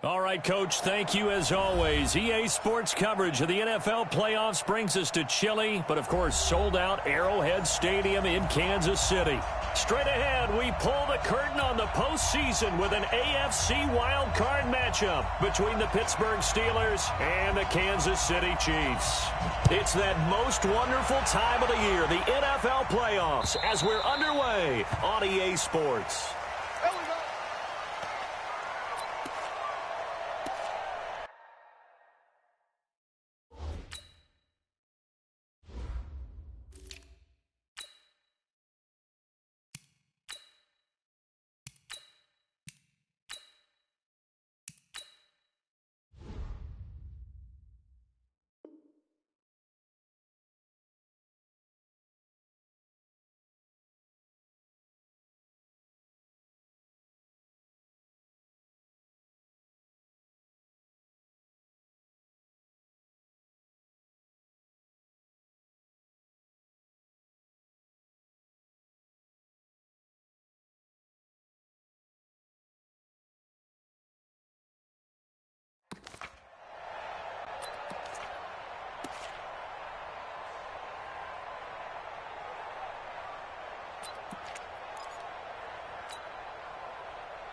All right, Coach, thank you as always. EA Sports coverage of the NFL playoffs brings us to chilly, but of course sold-out Arrowhead Stadium in Kansas City. Straight ahead, we pull the curtain on the postseason with an AFC wildcard matchup between the Pittsburgh Steelers and the Kansas City Chiefs. It's that most wonderful time of the year, the NFL playoffs, as we're underway on EA Sports.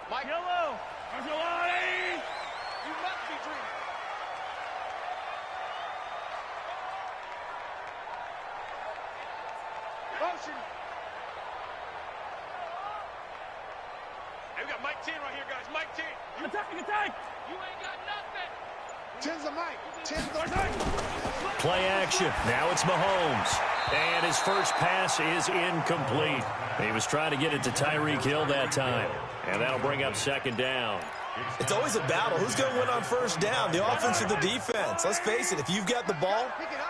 Mike. Yellow. Angelani. You must be dreaming. Motion. Hey, we got Mike 10 right here, guys. Mike 10. You attack. You ain't got nothing. 10's a Mike. 10's the Mike. Play action. Now it's Mahomes. And his first pass is incomplete. He was trying to get it to Tyreek Hill that time. And that'll bring up second down. It's always a battle. Who's going to win on first down, the offense or the defense? Let's face it, if you've got the ball,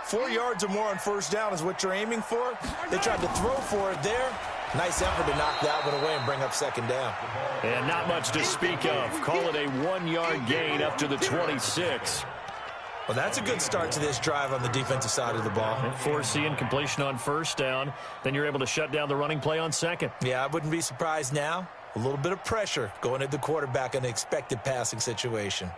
4 yards or more on first down is what you're aiming for. They tried to throw for it there. Nice effort to knock that one away and bring up second down. And not much to speak of. Call it a 1-yard gain up to the 26. Well, that's a good start to this drive on the defensive side of the ball. Forcing completion on first down. Then you're able to shut down the running play on second. Yeah, I wouldn't be surprised now. A little bit of pressure going at the quarterback in an expected passing situation.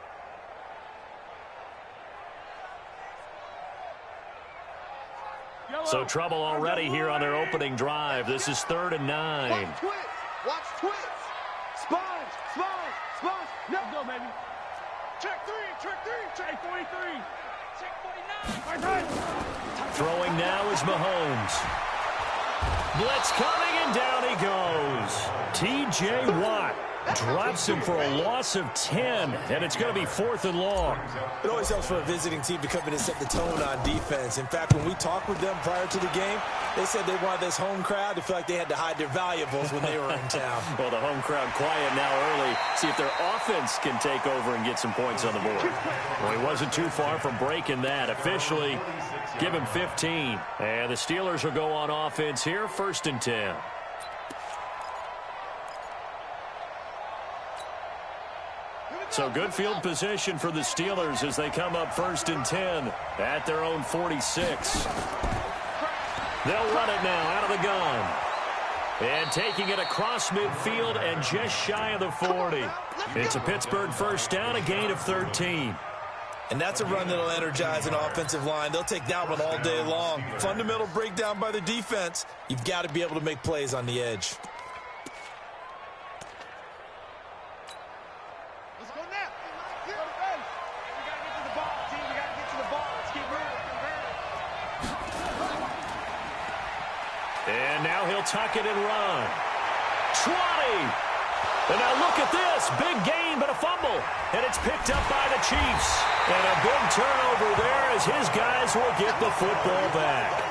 So trouble already here on their opening drive. This is 3rd and 9. Watch twits. Sponge. No. Go, baby. Check 3. Check 43. Check 49. Throwing now is Mahomes. Blitz coming, and down he goes. T.J. Watt drops him for a loss of 10, and it's going to be 4th and long. It always helps for a visiting team to come in and set the tone on defense. In fact, when we talked with them prior to the game, they said they wanted this home crowd to feel like they had to hide their valuables when they were in town. Well, the home crowd quiet now early. See if their offense can take over and get some points on the board. Well, he wasn't too far from breaking that. Officially, give him 15. And the Steelers will go on offense here, 1st and 10. So good field position for the Steelers as they come up 1st and 10 at their own 46. They'll run it now out of the gun. And taking it across midfield and just shy of the 40. It's a Pittsburgh first down, a gain of 13. And that's a run that'll energize an offensive line. They'll take that one all day long. Fundamental breakdown by the defense. You've got to be able to make plays on the edge. Let's go now. We got to get to the ball, team. We got to get to the ball. Let's keep moving. And now he'll tuck it and run. 20. And now look at this. Big gain, but a fumble. And it's picked up by the Chiefs. And a big turnover there as his guys will get the football back.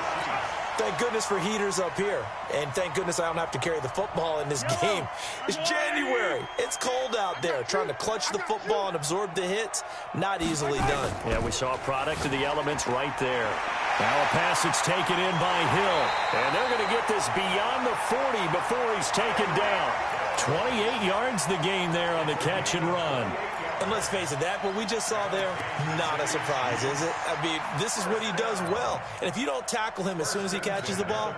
Thank goodness for heaters up here. And thank goodness I don't have to carry the football in this game. It's January. It's cold out there. Trying to clutch the football and absorb the hits, not easily done. Yeah, we saw a product of the elements right there. Now a pass that's taken in by Hill. And they're going to get this beyond the 40 before he's taken down. 28 yards the gain there on the catch and run. And let's face it, that what we just saw there, not a surprise, is it? I mean, this is what he does well. And if you don't tackle him as soon as he catches the ball,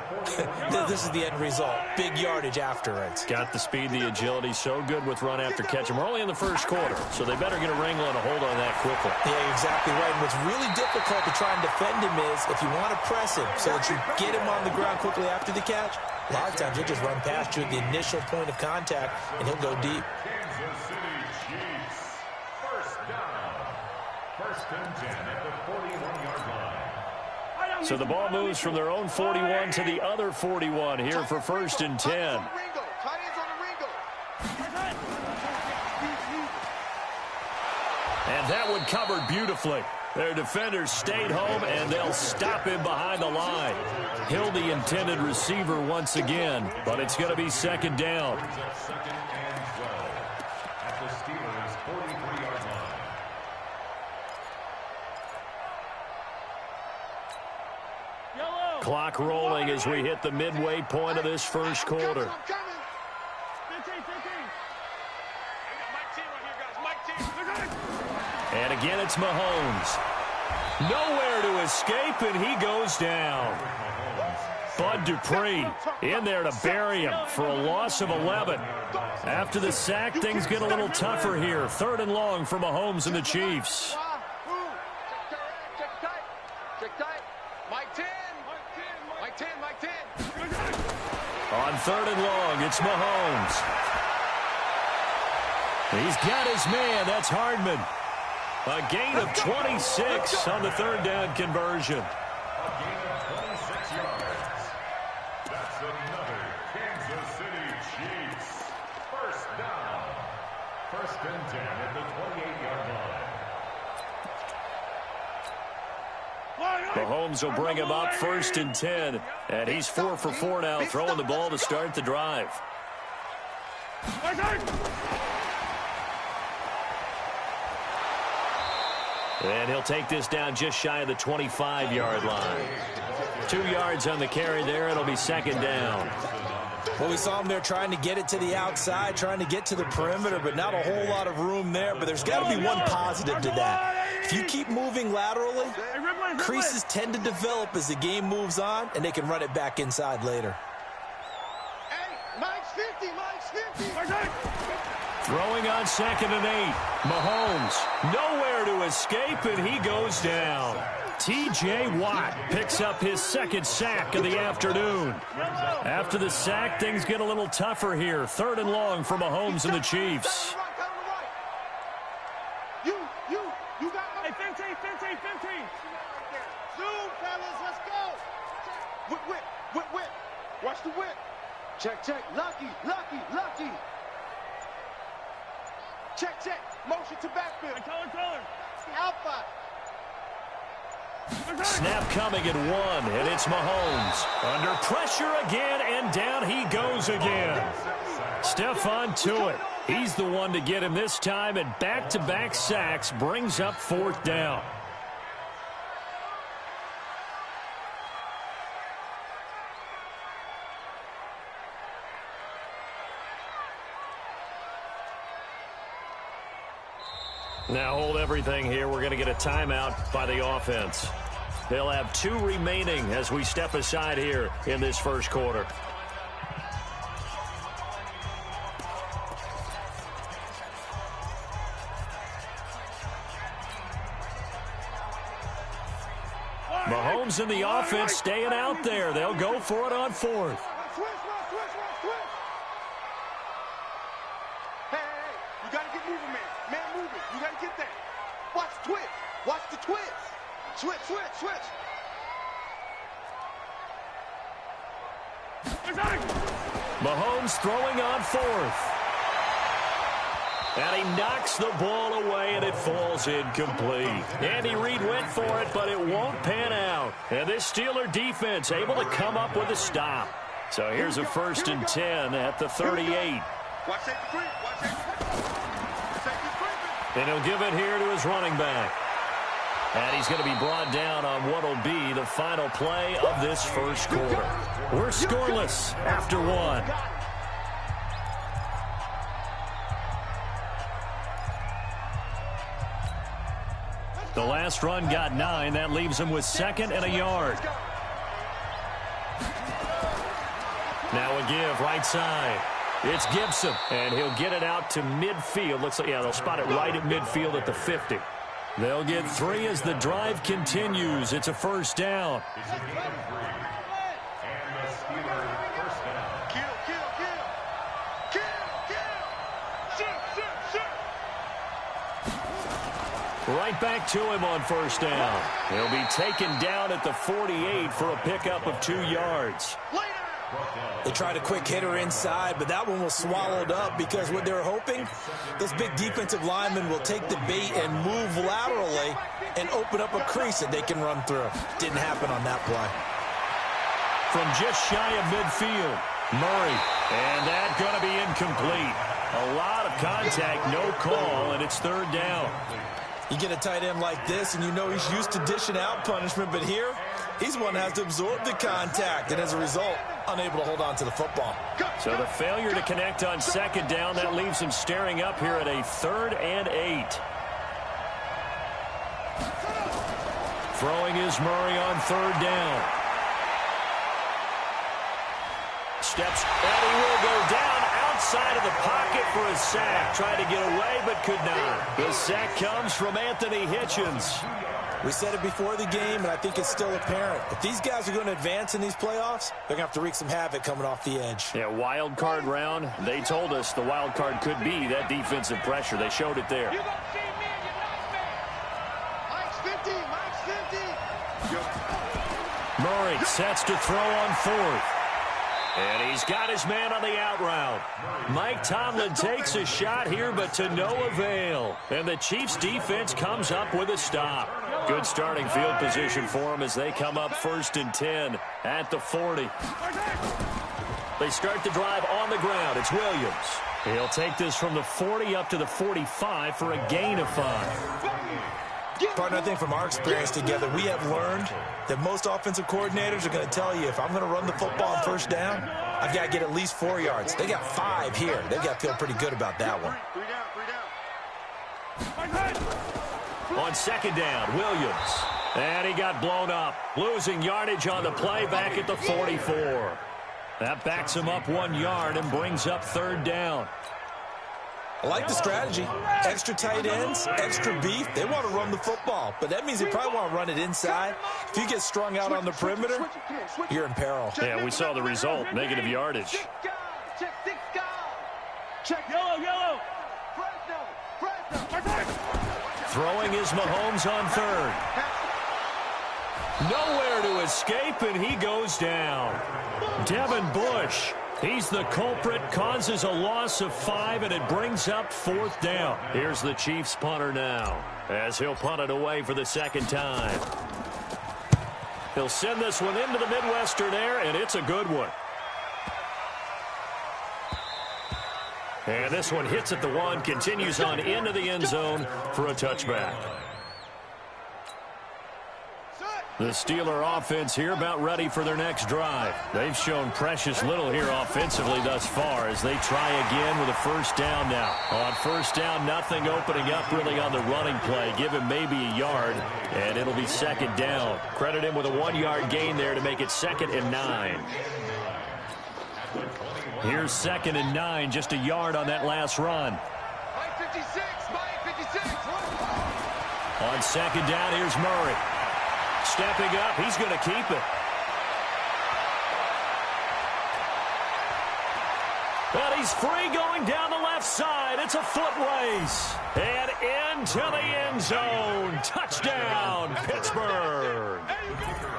this is the end result. Big yardage afterwards. Got the speed, the agility, so good with run after catch. And we're only in the first quarter, so they better get a wrangle and a hold on that quickly. Yeah, exactly right. And what's really difficult to try and defend him is if you want to press him so that you get him on the ground quickly after the catch, a lot of times he'll just run past you at the initial point of contact, and he'll go deep. So the ball moves from their own 41 to the other 41 here for 1st and 10. And that one covered beautifully. Their defenders stayed home, and they'll stop him behind the line. Hill, the intended receiver once again, but it's going to be 2nd down. Clock rolling as we hit the midway point of this first quarter. And again, it's Mahomes. Nowhere to escape, and he goes down. Bud Dupree in there to bury him for a loss of 11. After the sack, things get a little tougher here. 3rd and long for Mahomes and the Chiefs. On 3rd and long, it's Mahomes. He's got his man. That's Hardman. A gain of 26 on the 3rd down conversion. A gain of 26 yards. That's another Kansas City Chiefs. 1st down. 1st and 10 at the 28-yard line. Mahomes will bring him up 1st and 10. And he's 4 for 4 now, throwing the ball to start the drive. And he'll take this down just shy of the 25-yard line. 2 yards on the carry there. It'll be 2nd down. Well, we saw him there trying to get it to the outside, trying to get to the perimeter, but not a whole lot of room there. But there's got to be one positive to that. If you keep moving laterally, creases tend to develop as the game moves on, and they can run it back inside later. Hey, Mike's 50, Mike's 50. Throwing on 2nd and 8. Mahomes nowhere to escape, and he goes down. T.J. Watt picks up his 2nd sack of the afternoon. After the sack, things get a little tougher here. 3rd and long for Mahomes and the Chiefs. You got my 15. Zoom, fellas, let's go. Whip. Watch the whip. Check. Lucky. Check. Motion to backfield. Color. Alpha. Snap coming at 1, and it's Mahomes. Under pressure again, and down he goes again. Stephon Tuitt, he's the one to get him this time, and back-to-back sacks brings up 4th down. Now hold everything here. We're going to get a timeout by the offense. They'll have 2 remaining as we step aside here in this first quarter. Mahomes and the offense staying out there. They'll go for it on 4th. You got to get moving, man. Man moving. You got to get that. Watch the twist. Watch the twist. Switch. Mahomes throwing on 4th. And he knocks the ball away, and it falls incomplete. Andy Reid went for it, but it won't pan out. And this Steeler defense able to come up with a stop. So here's a 1st and 10 at the 38. And he'll give it here to his running back. And he's going to be brought down on what will be the final play of this first quarter. We're scoreless after 1. The last run got 9. That leaves him with 2nd and a yard. Now a give right side. It's Gibson, and he'll get it out to midfield. Looks like, yeah, they'll spot it right at midfield at the 50. They'll get 3 as the drive continues. It's a first down. Right back to him on first down. He'll be taken down at the 48 for a pickup of 2 yards. They tried a quick hitter inside, but that one was swallowed up because what they're hoping, those big defensive linemen will take the bait and move laterally and open up a crease that they can run through. Didn't happen on that play. From just shy of midfield, Murray, and that's going to be incomplete. A lot of contact, no call, and it's 3rd down. You get a tight end like this, and you know he's used to dishing out punishment, but here, he's one that has to absorb the contact, and as a result, unable to hold on to the football. So the failure to connect on 2nd down, that leaves him staring up here at a 3rd and 8. Throwing is Murray on 3rd down. Steps, and he will go down outside of the pocket for a sack. Tried to get away, but could not. The sack comes from Anthony Hitchens. We said it before the game, and I think it's still apparent. If these guys are going to advance in these playoffs, they're going to have to wreak some havoc coming off the edge. Yeah, wild card round. They told us the wild card could be that defensive pressure. They showed it there. Murray sets to throw on 4th. And he's got his man on the out route. Mike Tomlin takes a shot here, but to no avail. And the Chiefs' defense comes up with a stop. Good starting field position for them as they come up 1st and 10 at the 40. They start the drive on the ground. It's Williams. He'll take this from the 40 up to the 45 for a gain of 5. Partner, I think from our experience together, we have learned that most offensive coordinators are going to tell you, if I'm going to run the football on 1st down, I've got to get at least 4 yards. They got 5 here. They've got to feel pretty good about that one. On 2nd down, Williams. And he got blown up. Losing yardage on the play back at the 44. That backs him up 1 yard and brings up 3rd down. I like the strategy. Extra tight ends, extra beef. They want to run the football, but that means they probably want to run it inside. If you get strung out on the perimeter, you're in peril. Yeah, we saw the result, negative yardage. Yellow. Throwing is Mahomes on 3rd. Nowhere to escape, and he goes down. Devin Bush. He's the culprit, causes a loss of 5, and it brings up 4th down. Here's the Chiefs punter now, as he'll punt it away for the 2nd time. He'll send this one into the Midwestern air, and it's a good one. And this one hits at the 1, continues on into the end zone for a touchback. The Steeler offense here about ready for their next drive. They've shown precious little here offensively thus far as they try again with a 1st down now. On 1st down, nothing opening up really on the running play. Give him maybe a yard, and it'll be 2nd down. Credit him with a 1-yard gain there to make it 2nd and 9. Here's 2nd and 9, just a yard on that last run. On 2nd down, here's Murray. Stepping up, he's going to keep it. But he's free going down the left side. It's a foot race. And into the end zone. Touchdown, Pittsburgh.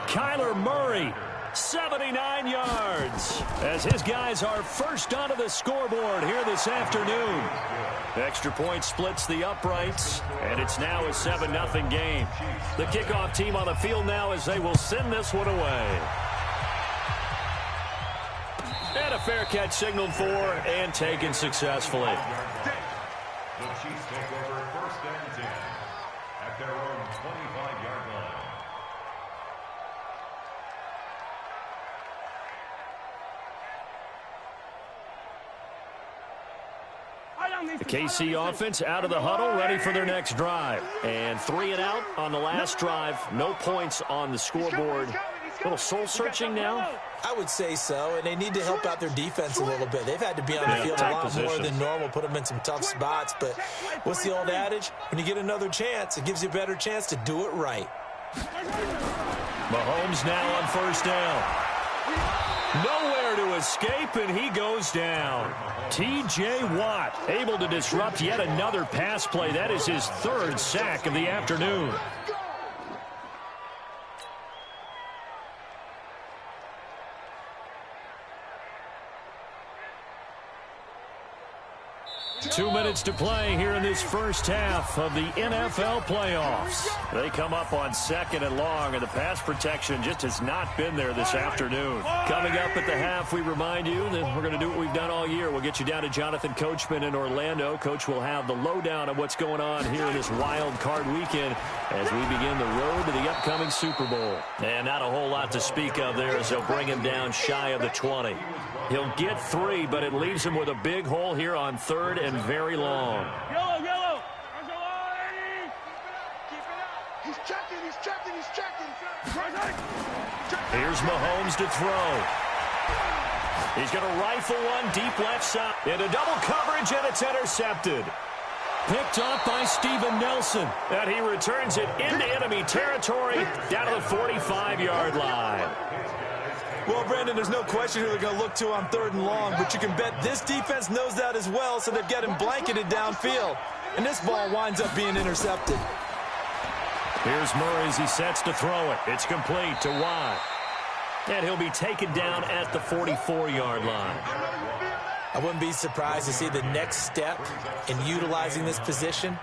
Kyler Murray, 79 yards. As his guys are first onto the scoreboard here this afternoon. Extra point splits the uprights, and it's now a 7-0 game. The kickoff team on the field now as they will send this one away. And a fair catch signaled for and taken successfully. The Chiefs take over 1st and 10 at their own 25-yard line. The KC offense out of the huddle, ready for their next drive. And 3 and out on the last drive. No points on the scoreboard. A little soul-searching now? I would say so, and they need to help out their defense a little bit. They've had to be on the field a lot more than normal, put them in some tough spots. But what's the old adage? When you get another chance, it gives you a better chance to do it right. Mahomes now on first down. Nowhere to escape, and he goes down. T.J. Watt able to disrupt yet another pass play. That is his 3rd sack of the afternoon. Two minutes to play here in this first half of the NFL playoffs. They come up on 2nd and long, and the pass protection just has not been there this afternoon. Coming up at the half, we remind you that we're going to do what we've done all year. We'll get you down to Jonathan Coachman in Orlando. Coach will have the lowdown of what's going on here in this wild card weekend as we begin the road to the upcoming Super Bowl. And not a whole lot to speak of there as they'll bring him down shy of the 20. He'll get 3, but it leaves him with a big hole here on 3rd and very long. Yellow, yellow. He's checking. Here's Mahomes to throw. He's going to rifle one deep left side. Into double coverage, and it's intercepted. Picked off by Steven Nelson. And he returns it into enemy territory down to the 45-yard line. Well, Brandon, there's no question who they're going to look to on 3rd and long, but you can bet this defense knows that as well, so they're getting blanketed downfield. And this ball winds up being intercepted. Here's Murray as he sets to throw it. It's complete to Watt. And he'll be taken down at the 44-yard line. I wouldn't be surprised to see the next step in utilizing this position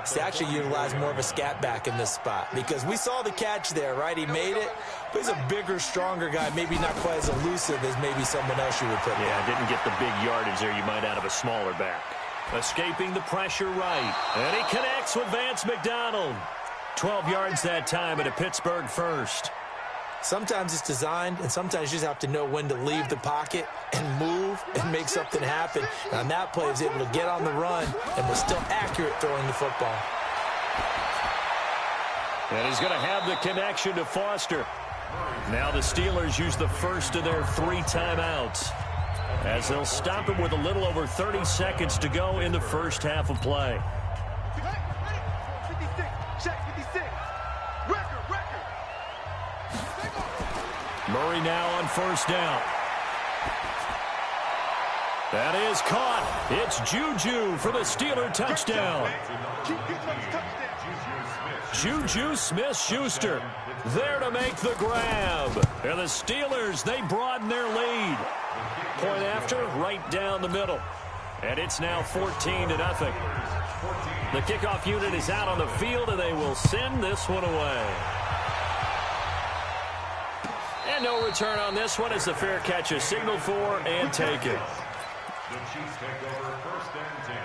is to actually utilize more of a scat back in this spot, because we saw the catch there, right? He made it, but he's a bigger, stronger guy, maybe not quite as elusive as maybe someone else you would put there. Yeah, didn't get the big yardage there you might out of a smaller back. Escaping the pressure right, and he connects with Vance McDonald. 12 yards that time at a Pittsburgh first. Sometimes it's designed, and sometimes you just have to know when to leave the pocket and move and make something happen. And on that play, he was able to get on the run and was still accurate throwing the football. And he's going to have the connection to Foster. Now the Steelers use the first of their 3 timeouts as they'll stop him with a little over 30 seconds to go in the first half of play. Murray now on first down. That is caught. It's Juju for the Steeler touchdown. Juju Smith-Schuster there to make the grab. And the Steelers, they broaden their lead. Point after, right down the middle. And it's now 14-0. The kickoff unit is out on the field, and they will send this one away. And no return on this one as the fair catch is signaled for and taken. The Chiefs take over 1st and 10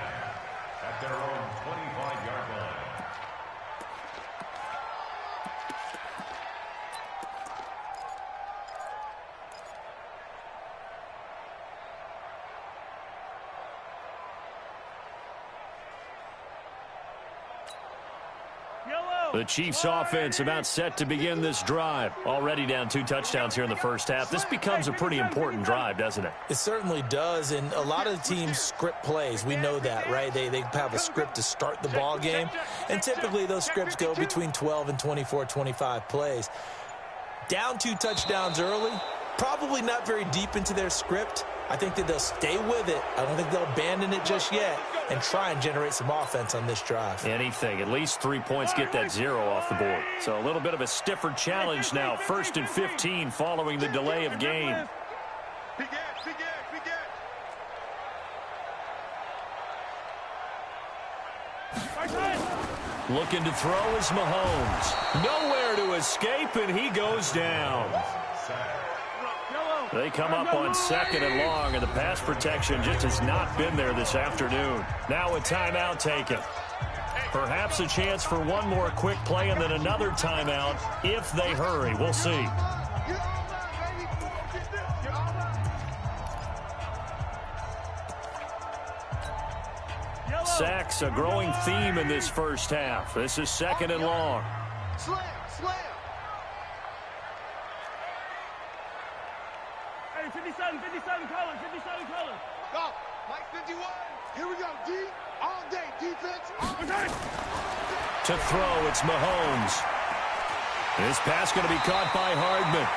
at their own 25-yard line. The Chiefs offense about set to begin this drive. Already down 2 touchdowns here in the first half. This becomes a pretty important drive, doesn't it? It certainly does, and a lot of the teams script plays. We know that, right? They have a script to start the ball game, and typically those scripts go between 12 and 24, 25 plays. Down 2 touchdowns early, probably not very deep into their script. I think that they'll stay with it. I don't think they'll abandon it just yet and try and generate some offense on this drive. Anything. At least 3 points, get that 0 off the board. So a little bit of a stiffer challenge now. 1st and 15 following the delay of game. Looking to throw is Mahomes. Nowhere to escape, and he goes down. They come up on 2nd and long, and the pass protection just has not been there this afternoon. Now a timeout taken. Perhaps a chance for one more quick play and then another timeout if they hurry. We'll see. Sacks, a growing theme in this first half. This is 2nd and long. Slam, slam. Hey, 57 colors, 57 colors. Go. Mike 51. Here we go, D. All day. Defense. All day. To throw, it's Mahomes. This pass going to be caught by Hardman.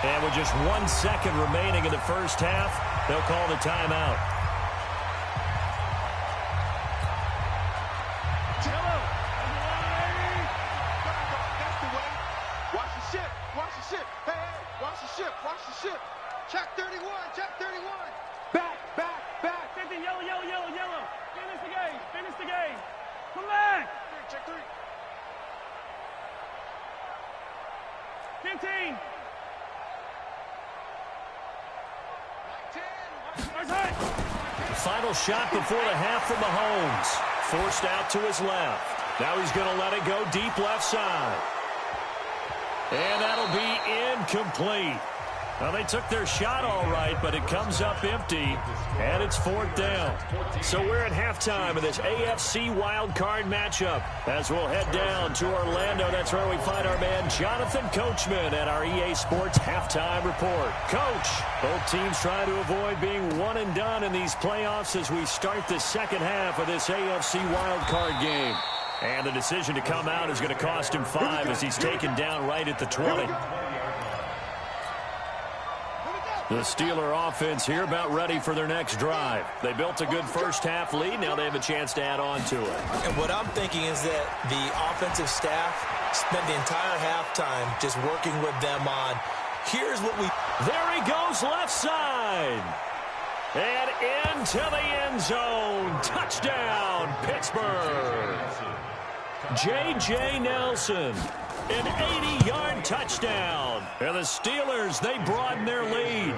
And with just 1 second remaining in the first half, they'll call the timeout. That's the way. Watch the ship. Watch the ship. Hey, hey. Watch the ship. Watch the ship. Check 31. Check 31. Back, back, back. 50, yellow. Finish the game. Finish the game. Come back. Check 3. 15. 10. Final shot before the half from Mahomes. Forced out to his left. Now he's going to let it go deep left side. And that'll be incomplete. Well, they took their shot all right, but it comes up empty, and it's 4th down. So we're at halftime of this AFC wildcard matchup. As we'll head down to Orlando, that's where we find our man Jonathan Coachman at our EA Sports Halftime Report. Coach, both teams trying to avoid being one and done in these playoffs as we start the second half of this AFC wildcard game. And the decision to come out is going to cost him 5 as he's taken down right at the 20. The Steeler offense here about ready for their next drive. They built a good first half lead. Now they have a chance to add on to it. And what I'm thinking is that the offensive staff spent the entire halftime just working with them on, here's what we... There he goes left side. And into the end zone. Touchdown, Pittsburgh. J.J. Nelson. An 80-yard touchdown. And the Steelers, they broaden their lead.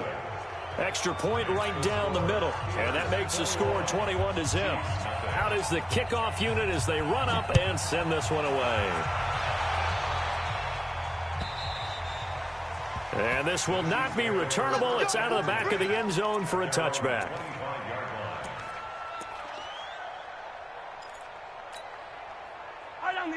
Extra point right down the middle. And that makes the score 21-0. Out is the kickoff unit as they run up and send this one away. And this will not be returnable. It's out of the back of the end zone for a touchback.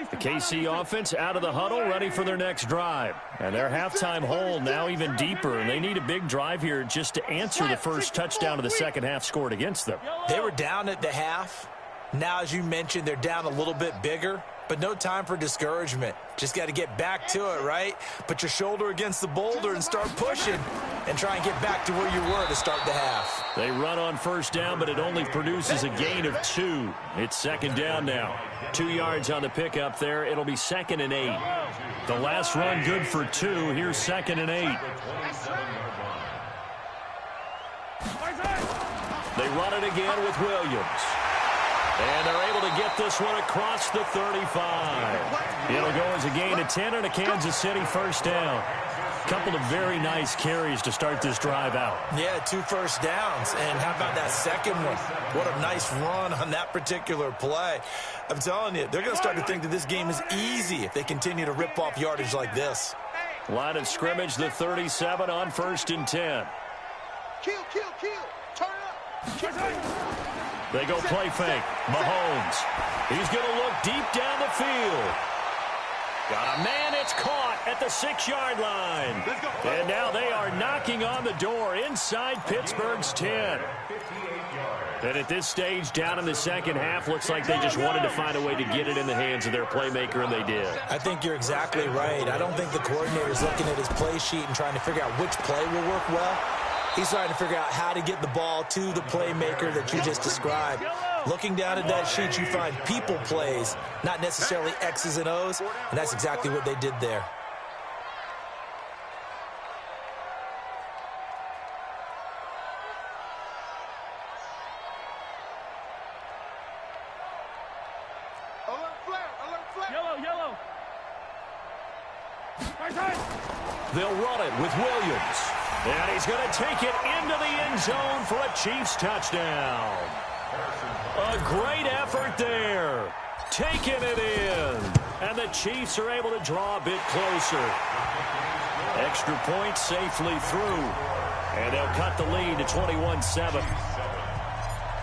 The KC offense out of the huddle, ready for their next drive. And their halftime hole now even deeper, and they need a big drive here just to answer the first touchdown of the second half scored against them. They were down at the half. Now, as you mentioned, they're down a little bit bigger, but no time for discouragement. Just got to get back to it, right? Put your shoulder against the boulder and start pushing and try and get back to where you were to start the half. They run on first down, but it only produces a gain of 2. It's second down now. 2 yards on the pickup there. It'll be 2nd and 8. The last run good for 2. Here's 2nd and 8. They run it again with Williams. And they're able to get this one across the 35. It'll go as a gain of 10 and a Kansas City first down. Couple of very nice carries to start this drive out. Yeah, 2 first downs. And how about that second one? What a nice run on that particular play. I'm telling you, they're going to start to think that this game is easy if they continue to rip off yardage like this. Line of scrimmage, the 37 on 1st and 10. Kill. Turn up. They go play fake. Mahomes. He's going to look deep down the field. Got a man, it's caught at the 6-yard line. And now they are knocking on the door inside Pittsburgh's 10. And at this stage, down in the second half, looks like they just wanted to find a way to get it in the hands of their playmaker, and they did. I think you're exactly right. I don't think the coordinator's looking at his play sheet and trying to figure out which play will work well. He's trying to figure out how to get the ball to the playmaker that you just described. Looking down at that sheet, you find people plays, not necessarily X's and O's, and that's exactly what they did there. Alert flare. Yellow. They'll run it with Williams. And he's going to take it into the end zone for a Chiefs touchdown. A great effort there. Taking it in. And the Chiefs are able to draw a bit closer. Extra point safely through. And they'll cut the lead to 21-7.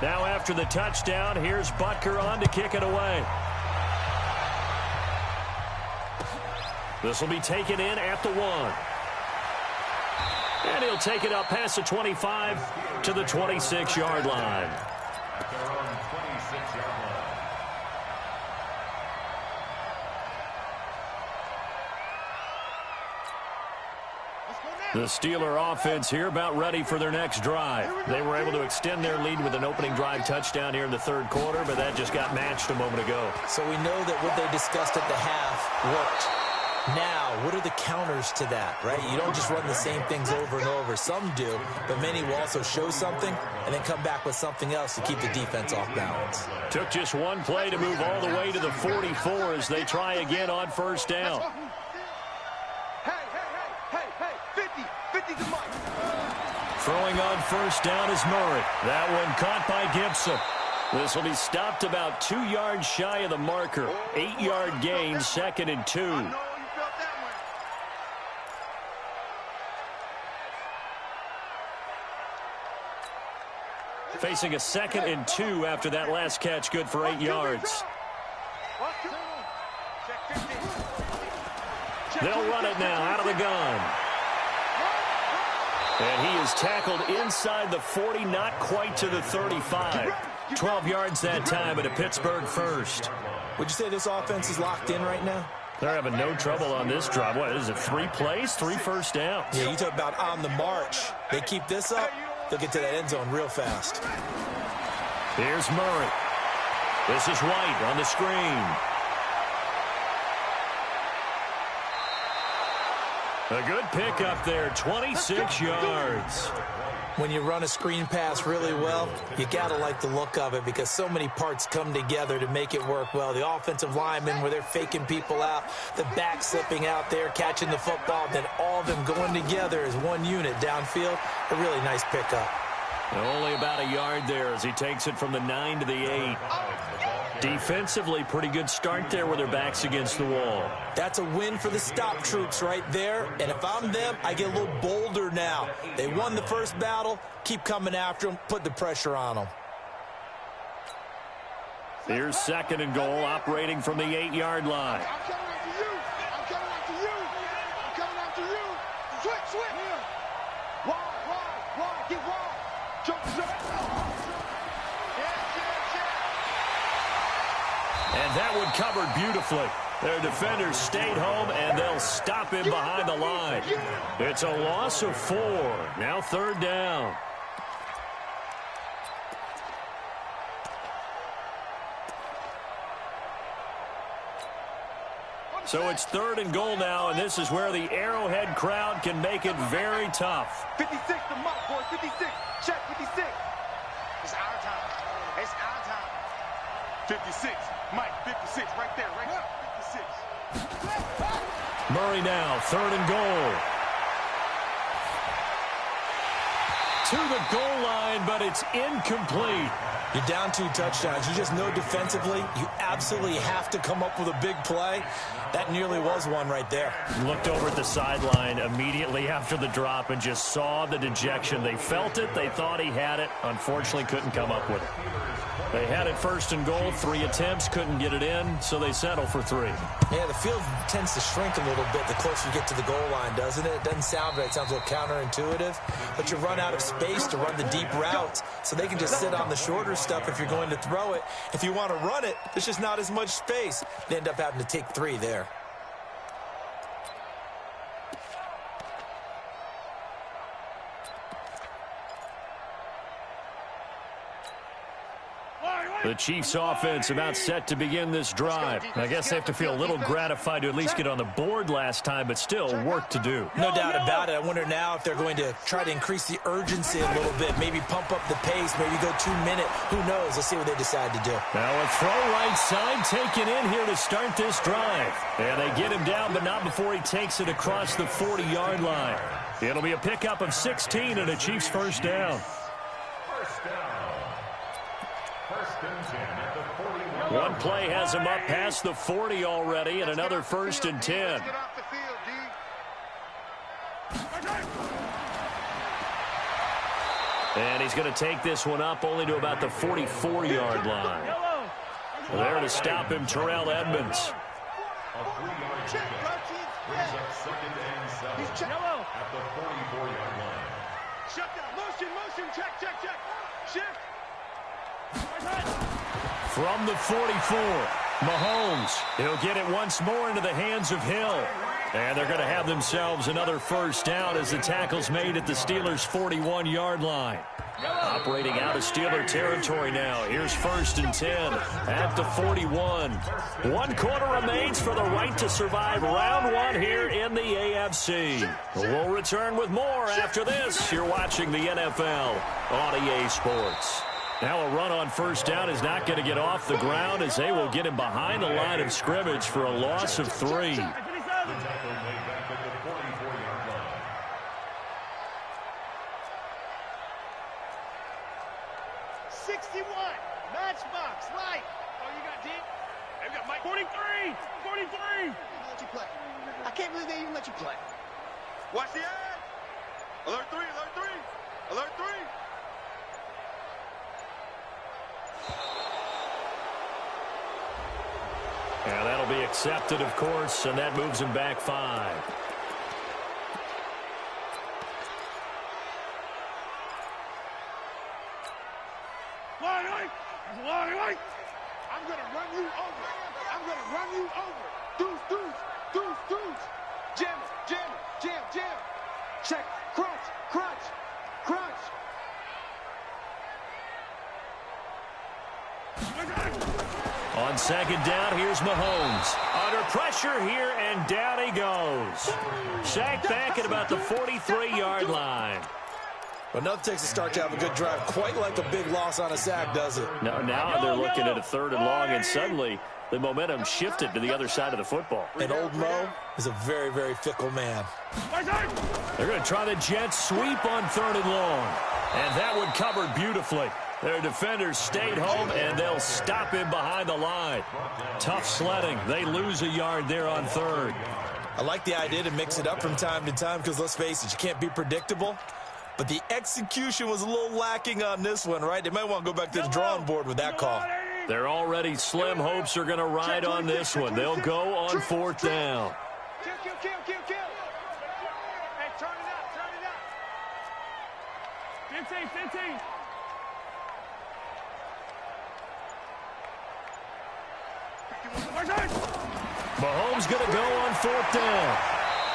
Now after the touchdown, here's Butker on to kick it away. This will be taken in at the 1. And he'll take it up past the 25 to the 26-yard line. At their own 26-yard line. The Steeler offense here about ready for their next drive. They were able to extend their lead with an opening drive touchdown here in the third quarter, but that just got matched a moment ago. So we know that what they discussed at the half worked. Now, what are the counters to that, right? You don't just run the same things over and over. Some do, but many will also show something and then come back with something else to keep the defense off balance. Took just one play to move all the way to the 44 as they try again on first down. Throwing on first down is Murray. That one caught by Gibson. This will be stopped about 2 yards shy of the marker. 8-yard gain, 2nd and 2. Facing a 2nd and 2 after that last catch, good for 8 yards. They'll run it now out of the gun. And he is tackled inside the 40, not quite to the 35. 12 yards that time, but a Pittsburgh first. Would you say this offense is locked in right now? They're having no trouble on this drive. What is it, 3 plays, 3 first downs? Yeah, you talk about on the march. They keep this up, they'll get to that end zone real fast. Here's Murray. This is White on the screen. A good pickup there, 26 yards. When you run a screen pass really well, you got to like the look of it because so many parts come together to make it work well. The offensive linemen, where they're faking people out, the back slipping out there, catching the football, then all of them going together as one unit downfield. A really nice pickup. Only about a yard there as he takes it from the 9 to the 8. Defensively, pretty good start there with their backs against the wall. That's a win for the stop troops right there. And if I'm them, I get a little bolder now. They won the first battle. Keep coming after them. Put the pressure on them. Here's 2nd and goal, operating from the 8-yard line. I'm coming after you. I'm coming after you. I'm coming after you. Switch. Wide. Get wide. Jump. And that one covered beautifully. Their defenders stayed home, and they'll stop him behind the line. It's a loss of 4. Now 3rd down. So it's 3rd and goal now, and this is where the Arrowhead crowd can make it very tough. 56, the mark, boy. 56. Check 56. It's our time. It's our time. 56. Mike, 56. Right there. 56. Murray now, 3rd and goal. To the goal line, but it's incomplete. You're down 2 touchdowns. You just know defensively you absolutely have to come up with a big play. That nearly was one right there. Looked over at the sideline immediately after the drop and just saw the dejection. They felt it. They thought he had it. Unfortunately, couldn't come up with it. They had it 1st and goal. 3 attempts, couldn't get it in, so they settle for 3. Yeah, the field tends to shrink a little bit the closer you get to the goal line, doesn't it? It doesn't sound right. It sounds a little counterintuitive. But you run out of space to run the deep routes, so they can just sit on the shorter stuff if you're going to throw it. If you want to run it, there's just not as much space. They end up having to take 3 there. The Chiefs offense about set to begin this drive. I guess they have to feel a little gratified to at least get on the board last time, but still work to do. No doubt about it. I wonder now if they're going to try to increase the urgency a little bit, maybe pump up the pace, maybe go 2-minute. Who knows? Let's see what they decide to do. Now a throw right side taken in here to start this drive. And they get him down, but not before he takes it across the 40-yard line. It'll be a pickup of 16 and a Chiefs first down. First down. 1st and 10 at the 41. One play has him up past the 40 already, and another 1st and 10. Get off the field, D. And he's going to take this one up only to about the 44-yard line. There to stop him, Terrell Edmonds. A 3-yard pickup brings up 2nd and 7 at the 44-yard line. Shut down. Motion. Check. Shift. From the 44, Mahomes. He'll get it once more into the hands of Hill. And they're going to have themselves another first down as the tackle's made at the Steelers' 41-yard line. Operating out of Steeler territory now. Here's 1st and 10 at the 41. 1 quarter remains for the right to survive round 1 here in the AFC. We'll return with more after this. You're watching the NFL on EA Sports. Now a run on first down is not going to get off the ground as they will get him behind the line of scrimmage for a loss of 3. The tackle made back at the 44-yard line. 61. Matchbox. Right. Oh, you got deep? Hey, we got Mike. 43. Let you play. I can't believe they even let you play. Watch the ad. Alert 3. Alert 3. And that'll be accepted, of course, and that moves him back 5. I'm going to run you over. Deuce. Jam. Check. Crunch. On 2nd down, here's Mahomes. Under pressure here, and down he goes. Sacked back at about the 43-yard line. Well, nothing takes a start to have a good drive quite like a big loss on a sack, does it? No, now they're looking at a 3rd and long, and suddenly the momentum shifted to the other side of the football. And old Mo is a very, very fickle man. They're going to try the jet sweep on 3rd and long. And that one covered beautifully. Their defenders stayed home, and they'll stop him behind the line. Tough sledding. They lose a yard there on 3rd. I like the idea to mix it up from time to time because, let's face it, you can't be predictable. But the execution was a little lacking on this one, right? They might want to go back to the drawing board with that call. They're already slim hopes are going to ride on this one. They'll go on 4th down. Kill. Hey, turn it up. 15. Mahomes going to go on 4th down.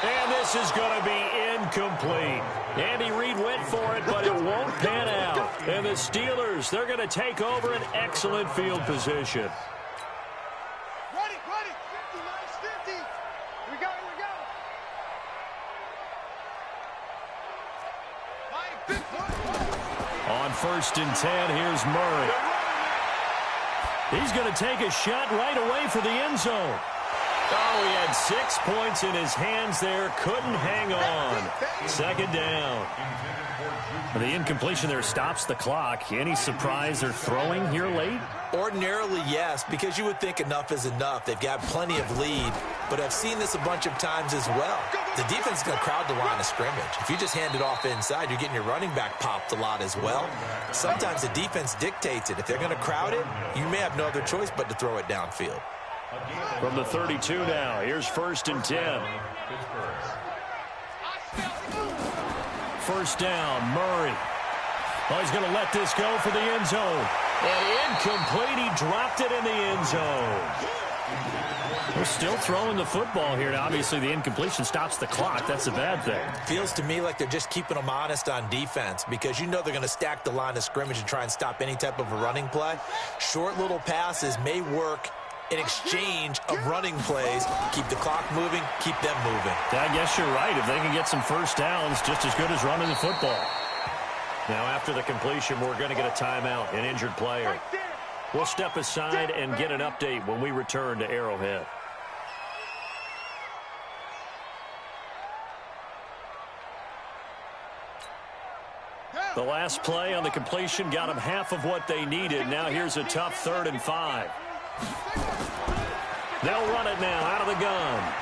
And this is going to be incomplete. Andy Reid went for it, but it won't pan out. And the Steelers, they're going to take over an excellent field position. Ready. 50, nice 50. Here we go. Mike, big play. On 1st and 10, here's Murray. He's going to take a shot right away for the end zone. Oh, he had 6 points in his hands there. Couldn't hang on. 2nd down. The incompletion there stops the clock. Any surprise they're throwing here late? Ordinarily, yes, because you would think enough is enough. They've got plenty of lead, but I've seen this a bunch of times as well. The defense is going to crowd the line of scrimmage. If you just hand it off inside, you're getting your running back popped a lot as well. Sometimes the defense dictates it. If they're going to crowd it, you may have no other choice but to throw it downfield. From the 32 now, here's 1st and 10. 1st down, Murray. Oh, he's going to let this go for the end zone. And incomplete, he dropped it in the end zone. They're still throwing the football here. Now, obviously, the incompletion stops the clock. That's a bad thing. Feels to me like they're just keeping them honest on defense because you know they're going to stack the line of scrimmage and try and stop any type of a running play. Short little passes may work in exchange of running plays. Keep the clock moving, keep them moving. I guess you're right. If they can get some first downs, just as good as running the football. Now, after the completion, we're going to get a timeout, an injured player. We'll step aside and get an update when we return to Arrowhead. The last play on the completion got them half of what they needed. Now here's a tough 3rd and 5. They'll run it now out of the gun.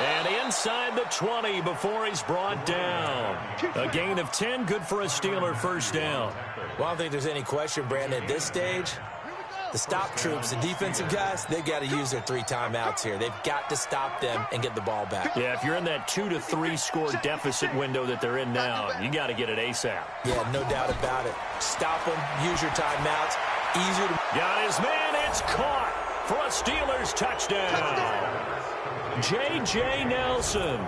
And inside the 20 before he's brought down. A gain of 10, good for a Steeler first down. Well, I don't think there's any question, Brandon, at this stage, the stop troops, the defensive guys, they've got to use their 3 timeouts here. They've got to stop them and get the ball back. Yeah, if you're in that 2 to 3 score deficit window that they're in now, you got to get it ASAP. Yeah, no doubt about it. Stop them, use your timeouts. Easier to... Got his man, it's caught for a Steelers touchdown. J.J. Nelson.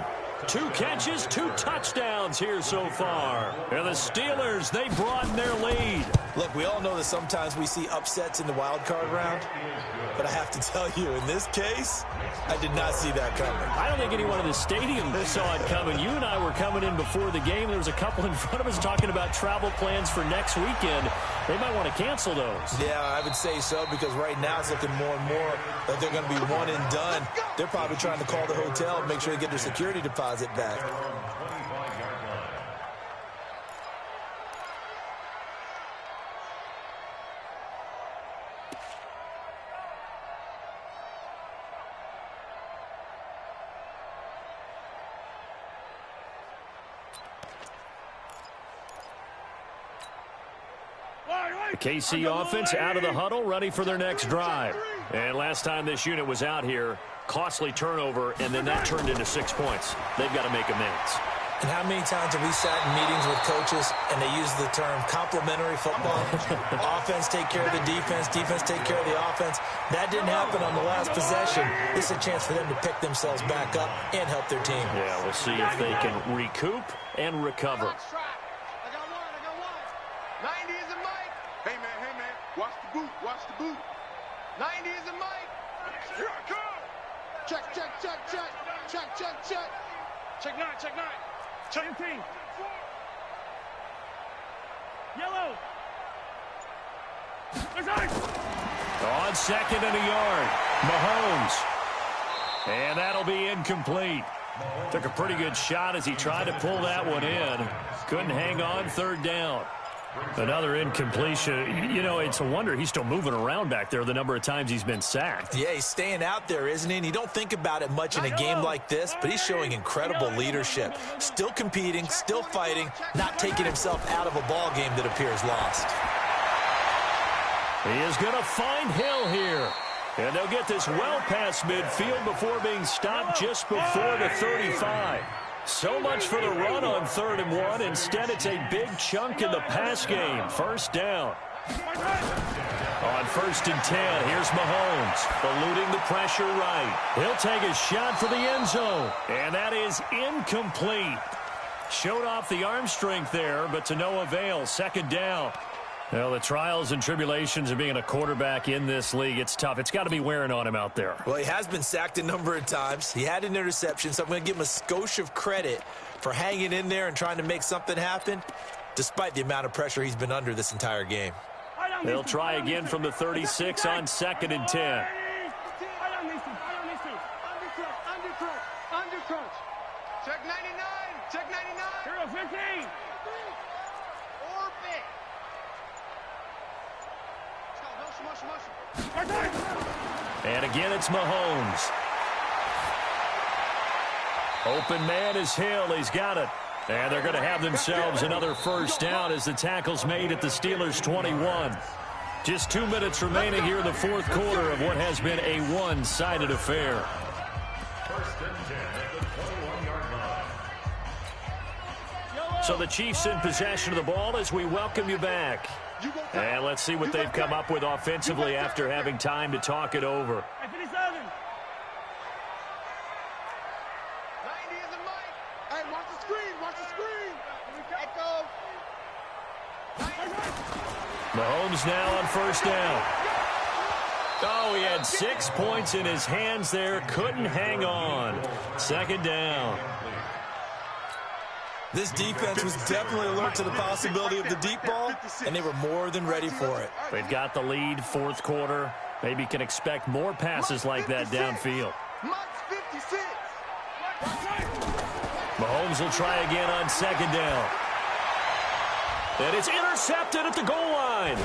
2 catches, 2 touchdowns here so far. And the Steelers, they broaden their lead. Look, we all know that sometimes we see upsets in the wild card round, but I have to tell you, in this case, I did not see that coming. I don't think anyone in the stadium saw it coming. You and I were coming in before the game. There was a couple in front of us talking about travel plans for next weekend. They might want to cancel those. Yeah, I would say so, because right now it's looking more and more like they're going to be one and done. They're probably trying to call the hotel and make sure they get their security deposit back. The KC offense out of the huddle, ready for their next drive. And last time this unit was out here, costly turnover, and then that turned into 6 points. They've got to make amends. And how many times have we sat in meetings with coaches and they use the term complementary football? Offense take care of the defense, defense take care of the offense. That didn't happen on the last possession. This is a chance for them to pick themselves back up and help their team. Yeah, we'll see if they can recoup and recover. I got one. 90 is a mic. Hey, man. Watch the boot. 90 is a mic. Here I come. Check. Check 9. Check 15. Yellow. There's ice. On second and a yard, Mahomes. And that'll be incomplete. Took a pretty good shot as he tried to pull that one in. Couldn't hang on, third down. Another incompletion. You know, it's a wonder he's still moving around back there the number of times he's been sacked. Yeah, he's staying out there, isn't he? And you don't think about it much in a game like this, but he's showing incredible leadership. Still competing, still fighting, not taking himself out of a ball game that appears lost. He is going to find Hill here. And they'll get this well past midfield before being stopped just before the 35. So much for the run on 3rd and 1. Instead, it's a big chunk in the pass game. First down. On 1st and 10, here's Mahomes, eluding the pressure right. He'll take a shot for the end zone, and that is incomplete. Showed off the arm strength there, but to no avail. 2nd down. Well, the trials and tribulations of being a quarterback in this league, it's tough. It's got to be wearing on him out there. Well, he has been sacked a number of times. He had an interception, so I'm going to give him a skosh of credit for hanging in there and trying to make something happen, despite the amount of pressure he's been under this entire game. They'll try again from the 36 on 2nd and 10. Under crunch. Check 99. Hero 15. Orbit. Motion. And again, it's Mahomes. Open man is Hill. He's got it. And they're going to have themselves another first down as the tackle's made at the Steelers' 21. Just 2 minutes remaining here in the 4th quarter of what has been a one-sided affair. 1st and 10 at the 21-yard line. So the Chiefs in possession of the ball as we welcome you back. And let's see what they've come up with offensively after having time to talk it over. 57. 90 is a mic. Hey, watch the screen. Echo. Mahomes now on 1st down. Oh, he had 6 points in his hands there. Couldn't hang on. 2nd down. This defense was definitely alert to the possibility of the deep ball, and they were more than ready for it. They've got the lead, 4th quarter. Maybe can expect more passes like that downfield. Mahomes will try again on 2nd down. And it's intercepted at the goal line.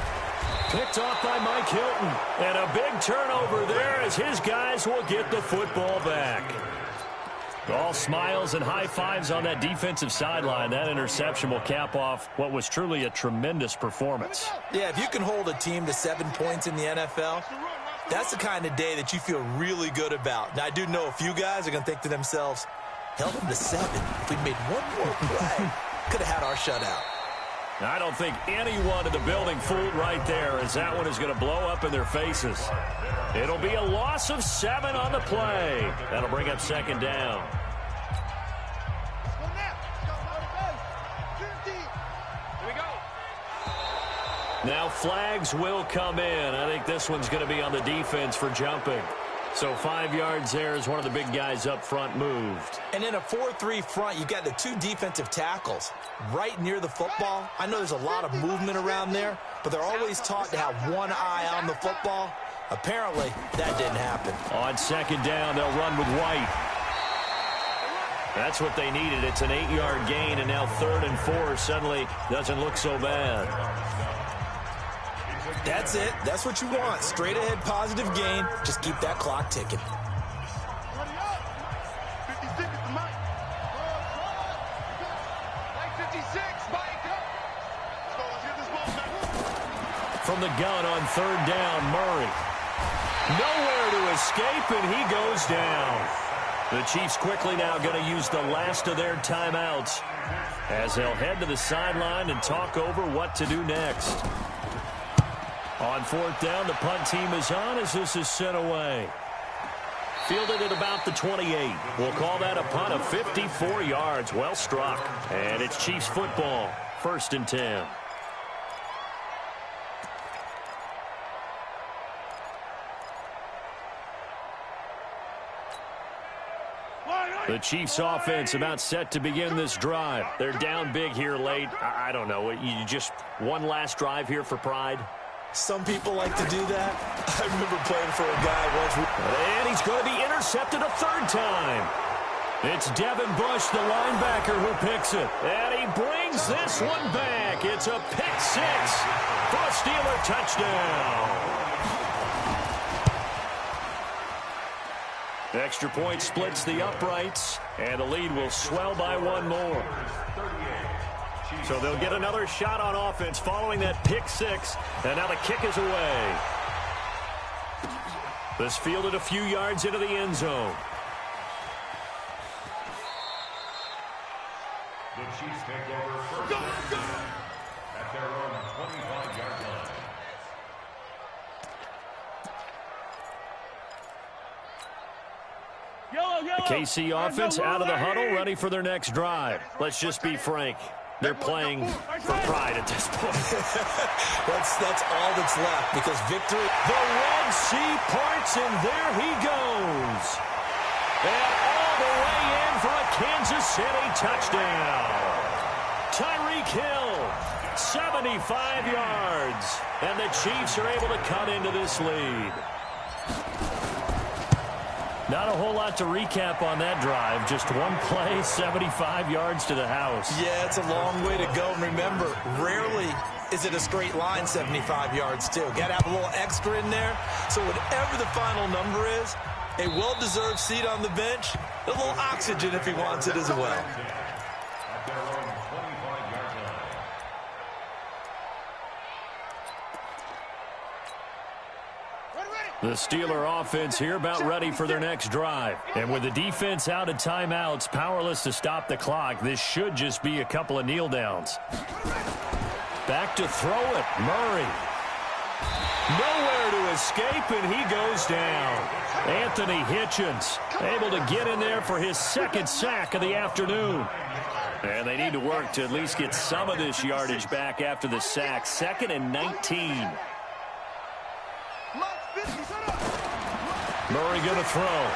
Picked off by Mike Hilton. And a big turnover there as his guys will get the football back. All smiles and high fives on that defensive sideline. That interception will cap off what was truly a tremendous performance. Yeah, if you can hold a team to 7 points in the NFL, that's the kind of day that you feel really good about. Now, I do know a few guys are going to think to themselves, held them to 7. If we'd made one more play, could have had our shutout. I don't think anyone in the building fooled right there, as that one is going to blow up in their faces. It'll be a loss of 7 on the play. That'll bring up second down. Now flags will come in. I think this one's going to be on the defense for jumping. So 5 yards there as one of the big guys up front moved. And in a 4-3 front, you got the 2 defensive tackles right near the football. I know there's a lot of movement around there, but they're always taught to have one eye on the football. Apparently, that didn't happen. On second down, they'll run with White. That's what they needed. It's an 8-yard gain, and now 3rd and 4 suddenly doesn't look so bad. That's it. That's what you want. Straight ahead positive gain. Just keep that clock ticking. 56 is the mic. Mike 56, Mike. Let's get this ball back. From the gun on 3rd down, Murray. Nowhere to escape, and he goes down. The Chiefs quickly now going to use the last of their timeouts as they'll head to the sideline and talk over what to do next. On 4th down, the punt team is on as this is sent away. Fielded at about the 28. We'll call that a punt of 54 yards. Well struck. And it's Chiefs football. 1st and 10. The Chiefs offense about set to begin this drive. They're down big here late. I don't know. You just one last drive here for pride? Some people like to do that. I remember playing for a guy once. And he's going to be intercepted a 3rd time. It's Devin Bush, the linebacker, who picks it. And he brings this one back. It's a pick 6 for a Steeler touchdown. The extra point splits the uprights, and the lead will swell by 1 more. So they'll get another shot on offense following that pick 6, and now the kick is away. This fielded a few yards into the end zone. The Chiefs take over 1st and 10 at their own 25-yard line. The KC offense out of the huddle, ready for their next drive. Let's just be frank. They're playing for pride at this point. That's all that's left because victory. The Red Sea parts, and there he goes. And all the way in for a Kansas City touchdown. Tyreek Hill, 75 yards. And the Chiefs are able to cut into this lead. Not a whole lot to recap on that drive. Just one play, 75 yards to the house. Yeah, it's a long way to go. And remember, rarely is it a straight line 75 yards, too. Got to have a little extra in there. So whatever the final number is, a well-deserved seat on the bench, a little oxygen if he wants it as well. At their own 25-yard line. The Steeler offense here about ready for their next drive. And with the defense out of timeouts, powerless to stop the clock, this should just be a couple of kneel downs. Back to throw it, Murray. Nowhere to escape, and he goes down. Anthony Hitchens able to get in there for his 2nd sack of the afternoon. And they need to work to at least get some of this yardage back after the sack. 2nd and 19. Murray going to throw.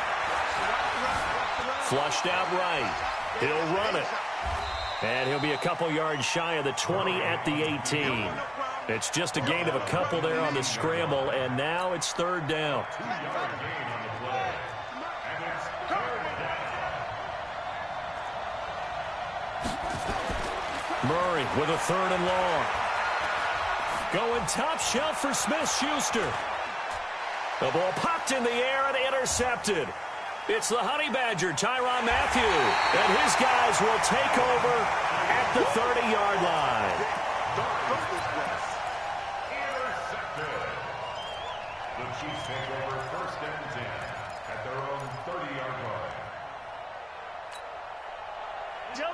Flushed out right. He'll run it. And he'll be a couple yards shy of the 20 at the 18. It's just a gain of a couple there on the scramble, and now it's 3rd down. 2-yard gain on the play. And it's 3rd down. Murray with a 3rd and long. Going top shelf for Smith-Schuster. The ball popped in the air and intercepted. It's the Honey Badger, Tyrann Mathieu, and his guys will take over at the 30-yard line. Intercepted. The Chiefs take over first and 10 at their own 30-yard line.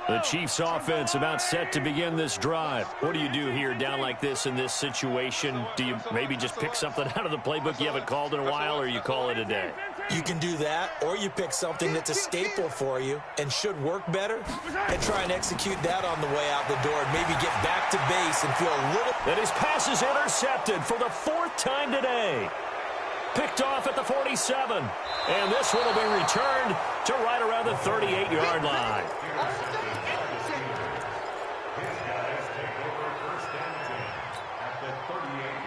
The Chiefs offense about set to begin this drive. What do you do here down like this in this situation? Do you maybe just pick something out of the playbook you haven't called in a while, or you call it a day? You can do that, or you pick something that's a staple for you and should work better and try and execute that on the way out the door and maybe get back to base and feel a little... And his pass is intercepted for the 4th time today. Picked off at the 47. And this one will be returned to right around the 38-yard line.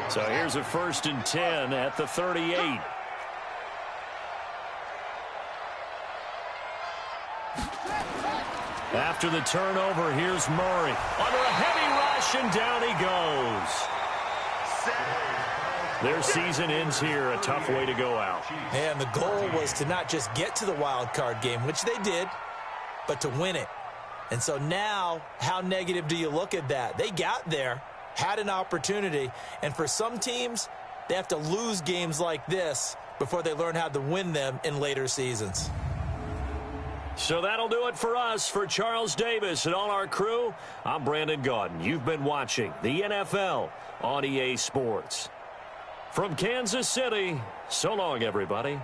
So here's a 1st and 10 at the 38. After the turnover, here's Murray. Under a heavy rush, and down he goes. Their season ends here. A tough way to go out. And the goal was to not just get to the wild card game, which they did, but to win it. And so now, how negative do you look at that? They got there, had an opportunity, and for some teams, they have to lose games like this before they learn how to win them in later seasons. So that'll do it for us. For Charles Davis and all our crew, I'm Brandon Gaudin. You've been watching the NFL on EA Sports. From Kansas City, so long, everybody.